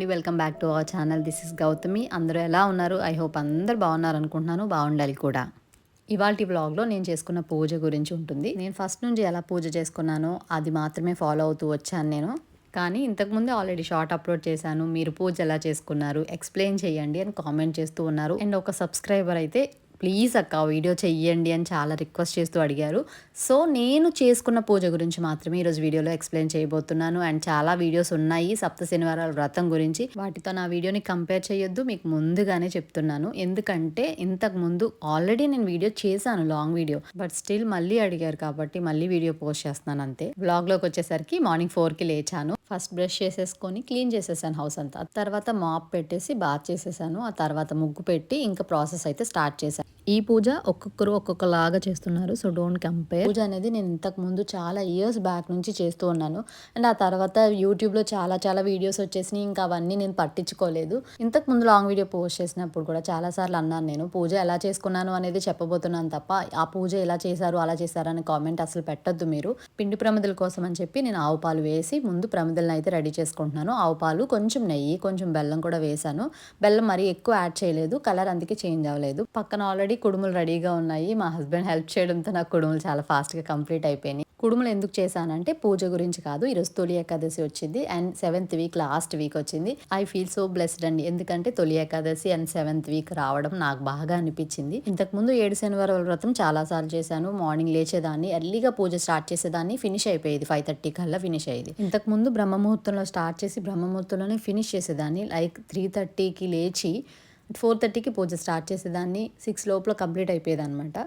అండి, welcome back to our channel. This is Gautami. అందరూ ఎలా ఉన్నారు? ఐ హోప్ అందరూ బాగున్నారు అనుకుంటున్నాను, బాగుండాలి కూడా. ఇవాల్టి వ్లాగ్లో నేను చేసుకున్న పూజ గురించి ఉంటుంది. నేను ఫస్ట్ నుంచి ఎలా పూజ చేసుకున్నానో అది మాత్రమే ఫాలో అవుతూ వచ్చాను నేను. కానీ ఇంతకుముందే ఆల్రెడీ షార్ట్ అప్లోడ్ చేశాను. మీరు పూజ ఎలా చేసుకున్నారు ఎక్స్ప్లెయిన్ చేయండి అని కామెంట్ చేస్తూ ఉన్నారు. అండ్ ఒక సబ్స్క్రైబర్ అయితే ప్లీజ్ అక్క వీడియో చెయ్యండి అని చాలా రిక్వెస్ట్ చేస్తూ అడిగారు. సో నేను చేసుకున్న పూజ గురించి మాత్రమే ఈరోజు వీడియోలో ఎక్స్ప్లెయిన్ చేయబోతున్నాను. అండ్ చాలా వీడియోస్ ఉన్నాయి సప్త శనివారాల వ్రతం గురించి, వాటితో నా వీడియోని కంపేర్ చేయొద్దు, మీకు ముందుగానే చెప్తున్నాను. ఎందుకంటే ఇంతకు ముందు ఆల్రెడీ నేను వీడియో చేశాను, లాంగ్ వీడియో, బట్ స్టిల్ మళ్ళీ అడిగారు కాబట్టి మళ్ళీ వీడియో పోస్ట్ చేస్తున్నాను అంతే. వ్లాగ్లోకి వచ్చేసరికి మార్నింగ్ 4కి లేచాను. ఫస్ట్ బ్రష్ చేసేసుకొని క్లీన్ చేసేసాను హౌస్ అంతా. తర్వాత మాప్ పెట్టేసి బాత్ చేసేసాను. ఆ తర్వాత ముగ్గు పెట్టి ఇంకా ప్రాసెస్ అయితే స్టార్ట్ చేశాను. ఈ పూజ ఒక్కొక్కరు ఒక్కొక్కలాగా చేస్తున్నారు, సో డోంట్ కంపేర్. పూజ అనేది నేను ఇంతకు ముందు చాలా ఇయర్స్ బ్యాక్ నుంచి చేస్తూ ఉన్నాను. అండ్ ఆ తర్వాత యూట్యూబ్లో చాలా వీడియోస్ వచ్చేసినాయి, ఇంకా అవన్నీ నేను పట్టించుకోలేదు. ఇంతకు ముందు లాంగ్ వీడియో పోస్ట్ చేసినప్పుడు కూడా చాలాసార్లు అన్నాను, నేను పూజ ఎలా చేసుకున్నాను అనేది చెప్పబోతున్నాను తప్ప ఆ పూజ ఎలా చేశారు అలా చేశారు అనే కామెంట్ అసలు పెట్టద్దు మీరు. పిండి ప్రమిదల కోసం అని చెప్పి నేను ఆవు పాలు వేసి ముందు ప్రమిదలను అయితే రెడీ చేసుకుంటున్నాను. ఆవు పాలు, కొంచెం నెయ్యి, కొంచెం బెల్లం కూడా వేసాను. బెల్లం మరీ ఎక్కువ యాడ్ చేయలేదు, కలర్ అందుకే చేంజ్ అవ్వలేదు. పక్కన ఆల్రెడీ కుడుములు రెడీగా ఉన్నాయి. మా హస్బెండ్ హెల్ప్ చేయడంతో నాకు కుడుములు చాలా ఫాస్ట్గా కంప్లీట్ అయిపోయినాయి. కుడుములు ఎందుకు చేశానంటే పూజ గురించి కాదు, ఈరోజు తొలి ఏకాదశి వచ్చింది and 7th week last week వచ్చింది. ఐ ఫీల్ సో బ్లెస్డ్ అండి, ఎందుకంటే తొలి ఏకాదశి అండ్ 7th వీక్ రావడం నాకు బాగా అనిపించింది. ఇంతకుముందు 7 శనివారాల వ్రతం చాలా సార్లు చేశాను. మార్నింగ్ లేచేదాన్ని, ఎర్లీగా పూజ స్టార్ట్ చేసేదాన్ని, ఫినిష్ అయిపోయేది 5:30 కల్లా ఫినిష్ అయ్యేది. ఇంతకుముందు బ్రహ్మముహూర్తంలో స్టార్ట్ చేసి బ్రహ్మముహూర్తంలోనే ఫినిష్ చేసేదాన్ని. లైక్ 3:30కి లేచి 4:30కి పూజ స్టార్ట్ చేసేదాన్ని, 6 లోపల కంప్లీట్ అయిపోయేది అనమాట.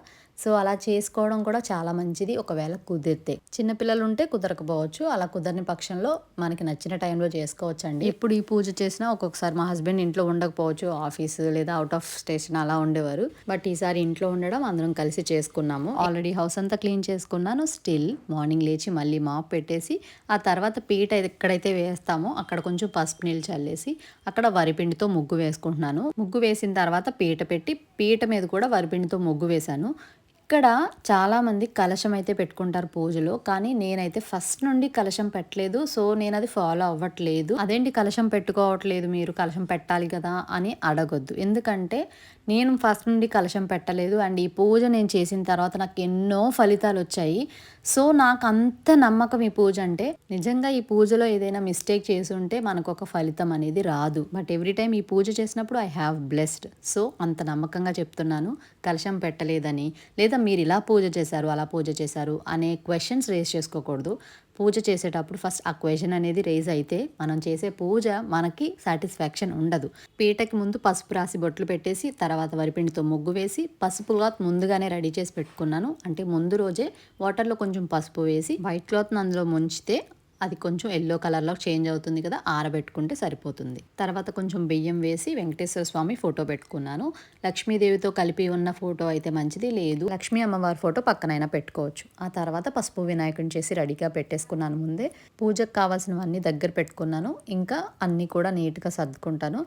సో అలా చేసుకోవడం కూడా చాలా మంచిది ఒకవేళ కుదిరితే. చిన్నపిల్లలు ఉంటే కుదరకపోవచ్చు, అలా కుదరని పక్షంలో మనకి నచ్చిన టైంలో చేసుకోవచ్చు అండి. ఎప్పుడు ఈ పూజ చేసినా ఒక్కొక్కసారి మా హస్బెండ్ ఇంట్లో ఉండకపోవచ్చు, ఆఫీస్ లేదా అవుట్ ఆఫ్ స్టేషన్ అలా ఉండేవారు. బట్ ఈసారి ఇంట్లో ఉండడం, అందరం కలిసి చేసుకున్నాము. ఆల్రెడీ హౌస్ అంతా క్లీన్ చేసుకున్నాను. స్టిల్ మార్నింగ్ లేచి మళ్ళీ మాప్ పెట్టేసి ఆ తర్వాత పీట ఎక్కడైతే వేస్తామో అక్కడ కొంచెం పసుపు నీళ్ళు చల్లేసి అక్కడ వరిపిండితో ముగ్గు వేసుకుంటున్నాను. ముగ్గు వేసిన తర్వాత పీట పెట్టి పీట మీద కూడా వరిపిండితో ముగ్గు వేశాను. ఇక్కడ చాలామంది కలశం అయితే పెట్టుకుంటారు పూజలో, కానీ నేనైతే ఫస్ట్ నుండి కలశం పెట్టలేదు. సో నేను అది ఫాలో అవ్వట్లేదు. అదేంటి కలశం పెట్టుకోవట్లేదు మీరు, కలశం పెట్టాలి కదా అని అడగొద్దు. ఎందుకంటే నేను ఫస్ట్ నుండి కలశం పెట్టలేదు అండ్ ఈ పూజ నేను చేసిన తర్వాత నాకు ఎన్నో ఫలితాలు వచ్చాయి. సో నాకు అంత నమ్మకం ఈ పూజ అంటే. నిజంగా ఈ పూజలో ఏదైనా మిస్టేక్ చేసి ఉంటే మనకు ఒక ఫలితం అనేది రాదు. బట్ ఎవ్రీ టైం ఈ పూజ చేసినప్పుడు ఐ హ్యావ్ బ్లెస్డ్. సో అంత నమ్మకంగా చెప్తున్నాను, కలశం పెట్టలేదని లేదా మీరు ఇలా పూజ చేశారు అలా పూజ చేశారు అనే క్వశ్చన్స్ రేస్ చేసుకోకూడదు. పూజ చేసేటప్పుడు ఫస్ట్ ఆ క్వశ్చన్ అనేది రేజ్ అయితే మనం చేసే పూజ మనకి సాటిస్ఫాక్షన్ ఉండదు. పీటకి ముందు పసుపు రాసి బొట్లు పెట్టేసి తర్వాత వరిపిండితో ముగ్గు వేసి పసుపు క్లాత్ ముందుగానే రెడీ చేసి పెట్టుకున్నాను. అంటే ముందు రోజే వాటర్లో కొంచెం పసుపు వేసి వైట్ క్లాత్ని అందులో ముంచితే అది కొంచెం ఎల్లో కలర్లో చేంజ్ అవుతుంది కదా, ఆరబెట్టుకుంటే సరిపోతుంది. తర్వాత కొంచెం బియ్యం వేసి వెంకటేశ్వర స్వామి ఫోటో పెట్టుకున్నాను. లక్ష్మీదేవితో కలిపి ఉన్న ఫోటో అయితే మంచిది, లేదు లక్ష్మీ అమ్మవారి ఫోటో పక్కనైనా పెట్టుకోవచ్చు. ఆ తర్వాత పసుపు వినాయకుడిని చేసి రెడీగా పెట్టేసుకున్నాను. ముందే పూజకు కావాల్సినవన్నీ దగ్గర పెట్టుకున్నాను. ఇంకా అన్నీ కూడా నీట్గా సర్దుకుంటాను.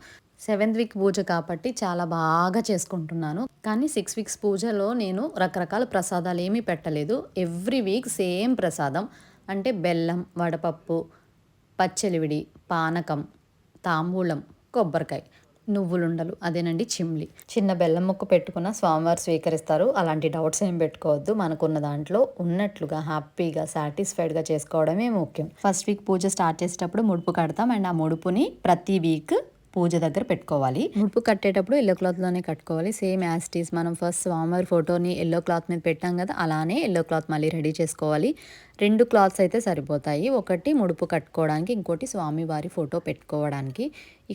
7th వీక్ పూజ కాబట్టి చాలా బాగా చేసుకుంటున్నాను. కానీ 6 వీక్స్ పూజలో నేను రకరకాల ప్రసాదాలు ఏమీ పెట్టలేదు. ఎవ్రీ వీక్ సేమ్ ప్రసాదం, అంటే బెల్లం, వడపప్పు, పచ్చలివిడి, పానకం, తాంబూలం, కొబ్బరికాయ, నువ్వులుండలు, అదేనండి చిమ్లి. చిన్న బెల్లం ముక్క పెట్టుకున్న స్వామివారు స్వీకరిస్తారు. అలాంటి డౌట్స్ ఏం పెట్టుకోవద్దు. మనకున్న దాంట్లో ఉన్నట్లుగా హ్యాపీగా సాటిస్ఫైడ్గా చేసుకోవడమే ముఖ్యం. ఫస్ట్ వీక్ పూజ స్టార్ట్ చేసేటప్పుడు ముడుపు కడతాం అండ్ ఆ ముడుపుని ప్రతి వీక్ పూజ దగ్గర పెట్టుకోవాలి. ముడుపు కట్టేటప్పుడు ఎల్లో క్లాత్లోనే కట్టుకోవాలి. సేమ్ యాజ్ ఇట్ ఈస్ మనం ఫస్ట్ స్వామివారి ఫోటోని ఎల్లో క్లాత్ మీద పెట్టాం కదా, అలానే ఎల్లో క్లాత్ మళ్ళీ రెడీ చేసుకోవాలి. 2 క్లాత్స్ అయితే సరిపోతాయి, ఒకటి ముడుపు కట్టుకోవడానికి, ఇంకోటి స్వామివారి ఫోటో పెట్టుకోవడానికి.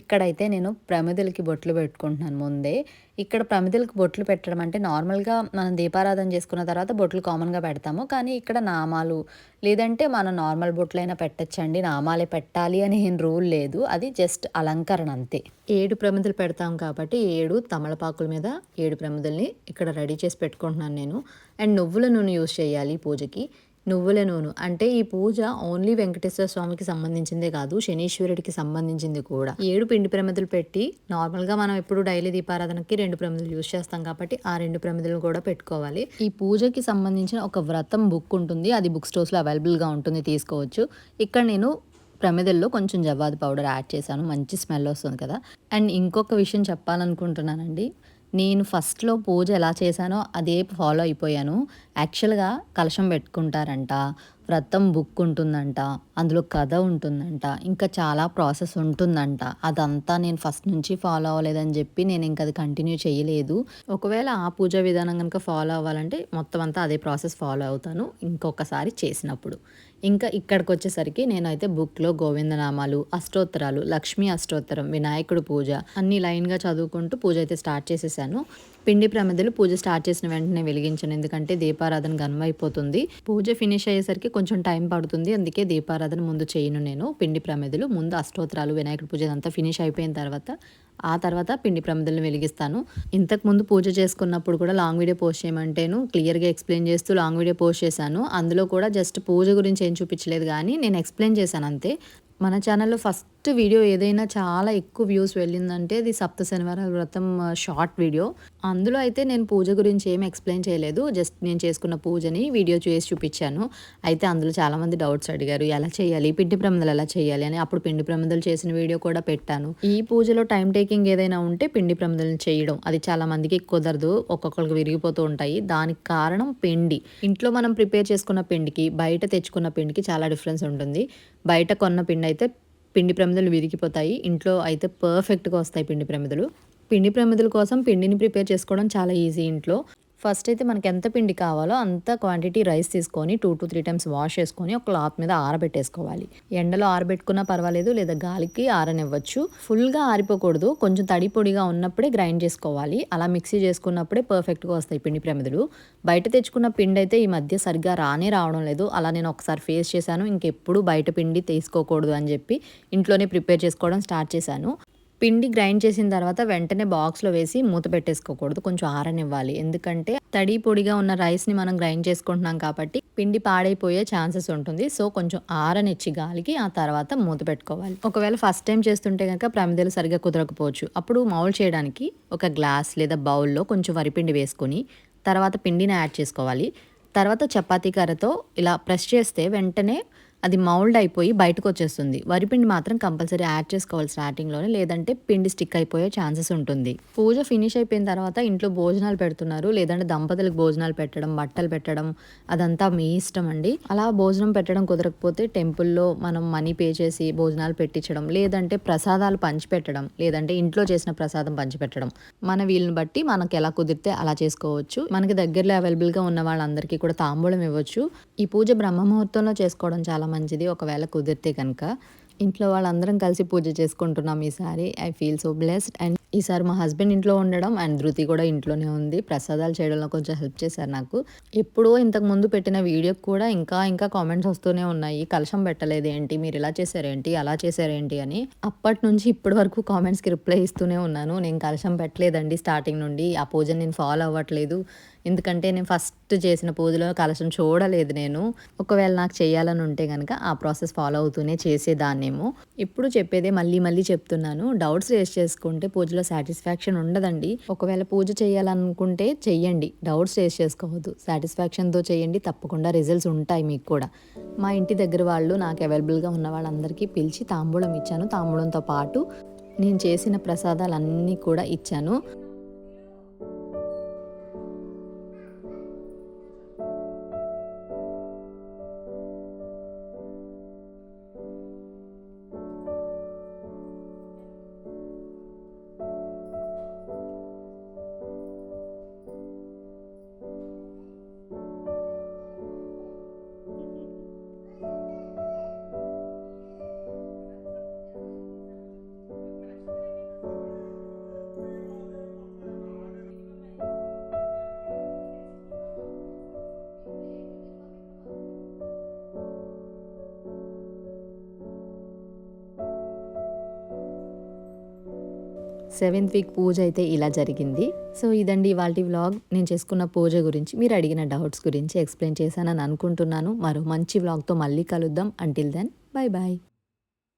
ఇక్కడైతే నేను ప్రమిదలకి బొట్లు పెట్టుకుంటున్నాను ముందే. ఇక్కడ ప్రమిదలకి బొట్లు పెట్టడం అంటే నార్మల్గా మనం దీపారాధన చేసుకున్న తర్వాత బొట్లు కామన్గా పెడతాము, కానీ ఇక్కడ నామాలు లేదంటే మనం నార్మల్ బొట్లైనా పెట్టచ్చండి. నామాలే పెట్టాలి అని ఏం రూల్ లేదు, అది జస్ట్ అలంకరణ అంతే. 7 ప్రమిదలు పెడతాం కాబట్టి 7 తమలపాకుల మీద 7 ప్రమిదల్ని ఇక్కడ రెడీ చేసి పెట్టుకుంటున్నాను నేను. అండ్ నువ్వుల నూనె యూస్ చేయాలి పూజకి. నువ్వుల నూనె అంటే ఈ పూజ ఓన్లీ వెంకటేశ్వర స్వామికి సంబంధించిందే కాదు, శనీశ్వరుడికి సంబంధించింది కూడా. 7 పిండి ప్రమిదలు పెట్టి, నార్మల్గా మనం ఎప్పుడు డైలీ దీపారాధనకి 2 ప్రమిదలు యూజ్ చేస్తాం కాబట్టి ఆ 2 ప్రమిదలు కూడా పెట్టుకోవాలి. ఈ పూజకి సంబంధించిన ఒక వ్రతం బుక్ ఉంటుంది, అది బుక్ స్టోర్స్లో అవైలబుల్గా ఉంటుంది, తీసుకోవచ్చు. ఇక్కడ నేను ప్రమిదల్లో కొంచెం జవ్వాది పౌడర్ యాడ్ చేశాను. మంచి స్మెల్ వస్తుంది కదా! అండ్ ఇంకొక విషయం చెప్పాలనుకుంటున్నానండి. నేను ఫస్ట్‌లో పూజ ఎలా చేశానో అదే ఫాలో అయిపోయాను. యాక్చువల్‌గా కలశం పెట్టుకుంటారంట. వ్రతం బుక్ ఉంటుందంట. అందులో కథ ఉంటుందంట. ఇంకా చాలా ప్రాసెస్ ఉంటుందంట. అదంతా నేను ఫస్ట్ నుంచి ఫాలో అవ్వలేదని చెప్పి నేను ఇంక అది కంటిన్యూ చేయలేదు. ఒకవేళ ఆ పూజా విధానం గనుక ఫాలో అవ్వాలంటే మొత్తం అంతా అదే ప్రాసెస్ ఫాలో అవుతాను ఇంకొకసారి చేసినప్పుడు. ఇంకా ఇక్కడికొచ్చేసరికి నేనైతే బుక్‌లో గోవిందనామాలు, అష్టోత్తరాలు, లక్ష్మీ అష్టోత్తరం, వినాయకుడి పూజ అన్నీ లైన్‌గా చదువుకుంటూ పూజ అయితే స్టార్ట్ చేసేసాను. పిండి ప్రమిదలు పూజ స్టార్ట్ చేసిన వెంటనే వెలిగించను. ఎందుకంటే దీపారాధన గనుమైపోతుంది. పూజ ఫినిష్ అయ్యేసరికి కొంచెం టైం పడుతుంది. అందుకే దీపారాధన ముందు చేయను నేను. పిండి ప్రమిదలు ముందు అష్టోత్తరాలు, వినాయకుడి పూజ ఇదంతా ఫినిష్ అయిపోయిన తర్వాత ఆ తర్వాత పిండి ప్రమిదలను వెలిగిస్తాను. ఇంతకుముందు పూజ చేసుకున్నప్పుడు కూడా లాంగ్ వీడియో పోస్ట్ చేయమంటేను క్లియర్‌గా ఎక్స్‌ప్లెయిన్ చేస్తూ లాంగ్ వీడియో పోస్ట్ చేశాను. అందులో కూడా జస్ట్ పూజ గురించి ఏం చూపించలేదు గానీ నేను ఎక్స్‌ప్లెయిన్ చేశాను అంతే. మన ఛానల్‌లో ఫస్ట్ వీడియో ఏదైనా చాలా ఎక్కువ వ్యూస్ వెళ్ళిందంటే అది సప్త శనివారాల వ్రతం షార్ట్ వీడియో. అందులో అయితే నేను పూజ గురించి ఏమి ఎక్స్‌ప్లెయిన్ చేయలేదు. జస్ట్ నేను చేసుకున్న పూజని వీడియో చేసి చూపించాను. అయితే అందులో చాలామంది డౌట్స్ అడిగారు. ఎలా చేయాలి? పిండి ప్రమిదలు ఎలా చేయాలి? అని అప్పుడు పిండి ప్రమిదలు చేసిన వీడియో కూడా పెట్టాను. ఈ పూజలో టైమ్ టేకింగ్ ఏదైనా ఉంటే పిండి ప్రమిదలను చేయడం. అది చాలా మందికి కుదరదు. ఒక్కొక్కరికి విరిగిపోతూ ఉంటాయి. దానికి కారణం పిండి. ఇంట్లో మనం ప్రిపేర్ చేసుకున్న పిండికి, బయట తెచ్చుకున్న పిండికి చాలా డిఫరెన్స్ ఉంటుంది. బయట కొన్న పిండి అయితే పిండి ప్రమిదలు విరిగిపోతాయి. ఇంట్లో అయితే పర్ఫెక్ట్‌గా వస్తాయి పిండి ప్రమిదలు. పిండి ప్రమిదల కోసం పిండిని ప్రిపేర్ చేసుకోవడం చాలా ఈజీ ఇంట్లో. ఫస్ట్ అయితే మనకి ఎంత పిండి కావాలో అంత క్వాంటిటీ రైస్ తీసుకొని 2-3 టైమ్స్ వాష్ చేసుకొని ఒక క్లాత్ మీద ఆరబెట్టేసుకోవాలి. ఎండలో ఆరబెట్టుకున్నా పర్వాలేదు, లేదా గాలికి ఆరనివ్వచ్చు. ఫుల్‌గా ఆరిపోకూడదు. కొంచెం తడి పొడిగా ఉన్నప్పుడే గ్రైండ్ చేసుకోవాలి. అలా మిక్సీ చేసుకున్నప్పుడే పర్ఫెక్ట్‌గా వస్తాయి పిండి ప్రమిదలు. బయట తెచ్చుకున్న పిండి అయితే ఈ మధ్య సరిగ్గా రావడం లేదు. అలా నేను ఒకసారి ఫేస్ చేశాను. ఇంకెప్పుడు బయట పిండి తీసుకోకూడదు అని చెప్పి ఇంట్లోనే ప్రిపేర్ చేసుకోవడం స్టార్ట్ చేశాను. పిండి గ్రైండ్ చేసిన తర్వాత వెంటనే బాక్స్‌లో వేసి మూత పెట్టేసుకోకూడదు. కొంచెం ఆరనివ్వాలి. ఎందుకంటే తడి పొడిగా ఉన్న రైస్‌ని మనం గ్రైండ్ చేసుకుంటున్నాం కాబట్టి పిండి పాడైపోయే ఛాన్సెస్ ఉంటుంది. సో, కొంచెం ఆరనిచ్చి గాలికి ఆ తర్వాత మూత పెట్టుకోవాలి. ఒకవేళ ఫస్ట్ టైం చేస్తుంటే గనక ప్రమిదలు సరిగ్గా కుదరకపోవచ్చు. అప్పుడు మౌల్డ్ చేయడానికి ఒక గ్లాస్ లేదా బౌల్‌లో కొంచెం వరిపిండి వేసుకొని తర్వాత పిండిని యాడ్ చేసుకోవాలి. తర్వాత చపాతీ కర్రతో ఇలా ప్రెస్ చేస్తే వెంటనే అది మౌల్డ్ అయిపోయి బయటకొచ్చేస్తుంది. వరిపిండి మాత్రం కంపల్సరీ యాడ్ చేసుకోవాలి స్టార్టింగ్‌లోనే. లేదంటే పిండి స్టిక్ అయిపోయే ఛాన్సెస్ ఉంటుంది. పూజ ఫినిష్ అయిపోయిన తర్వాత ఇంట్లో భోజనాలు పెడుతున్నారు. లేదంటే దంపతులకు భోజనాలు పెట్టడం, బట్టలు పెట్టడం అదంతా మీ ఇష్టం అండి. అలా భోజనం పెట్టడం కుదరకపోతే టెంపుల్‌లో మనం మనీ పే చేసి భోజనాలు పెట్టించడం, లేదంటే ప్రసాదాలు పంచిపెట్టడం, లేదంటే ఇంట్లో చేసిన ప్రసాదం పంచిపెట్టడం. మన వీలుని బట్టి మనకు ఎలా కుదిరితే అలా చేసుకోవచ్చు. మనకి దగ్గరలో అవైలబుల్‌గా ఉన్న వాళ్ళందరికీ కూడా తాంబూలం ఇవ్వచ్చు. ఈ పూజ బ్రహ్మ ముహూర్తంలో చేసుకోవడం చాలా మంచిది ఒకవేళ కుదిరితే కనుక. ఇంట్లో వాళ్ళందరం కలిసి పూజ చేసుకుంటున్నాం ఈసారి. I feel so blessed. And ఈసారి మా హస్బెండ్ ఇంట్లో ఉండడం అండ్ ధృతి కూడా ఇంట్లోనే ఉంది. ప్రసాదాలు చేయడంలో కొంచెం హెల్ప్ చేశారు నాకు. ఎప్పుడో ఇంతకుముందు పెట్టిన వీడియోకి కూడా ఇంకా కామెంట్స్ వస్తూనే ఉన్నాయి. కలశం పెట్టలేదేంటి? మీరు ఇలా చేశారేంటి? అలా చేశారేంటి? అని. అప్పటి నుంచి ఇప్పటి వరకు కామెంట్స్‌కి రిప్లై ఇస్తూనే ఉన్నాను. నేను కలశం పెట్టలేదండి స్టార్టింగ్ నుండి. ఆ పూజని నేను ఫాలో అవ్వట్లేదు. ఎందుకంటే నేను ఫస్ట్ చేసిన పూజలో కలశం చూడలేదు నేను. ఒకవేళ నాకు చేయాలని ఉంటే గనక ఆ ప్రాసెస్ ఫాలో అవుతూనే చేసేదాన్నేమో. ఇప్పుడు చెప్పేదే మళ్ళీ చెప్తున్నాను. డౌట్స్ రేజ్ చేసుకుంటే పూజలో సాటిస్ఫాక్షన్ ఉండదండి. ఒకవేళ పూజ చేయాలనుకుంటే చెయ్యండి. డౌట్స్ రేజ్ చేసుకోవద్దు. సాటిస్ఫాక్షన్‌తో చేయండి. తప్పకుండా రిజల్ట్స్ ఉంటాయి మీకు కూడా. మా ఇంటి దగ్గర వాళ్ళు నాకు అవైలబుల్‌గా ఉన్న వాళ్ళందరికీ పిలిచి తాంబూలం ఇచ్చాను. తాంబూలంతో పాటు నేను చేసిన ప్రసాదాలన్నీ కూడా ఇచ్చాను. సెవెంత్ వీక్ పూజ అయితే ఇలా జరిగింది. సో, ఇదండి ఇవాల్టి వ్లాగ్. నేను చేసుకున్న పూజ గురించి, మీరు అడిగిన డౌట్స్ గురించి ఎక్స్‌ప్లెయిన్ చేశానని అనుకుంటున్నాను. మరో మంచి వ్లాగ్‌తో మళ్ళీ కలుద్దాం. Until then by.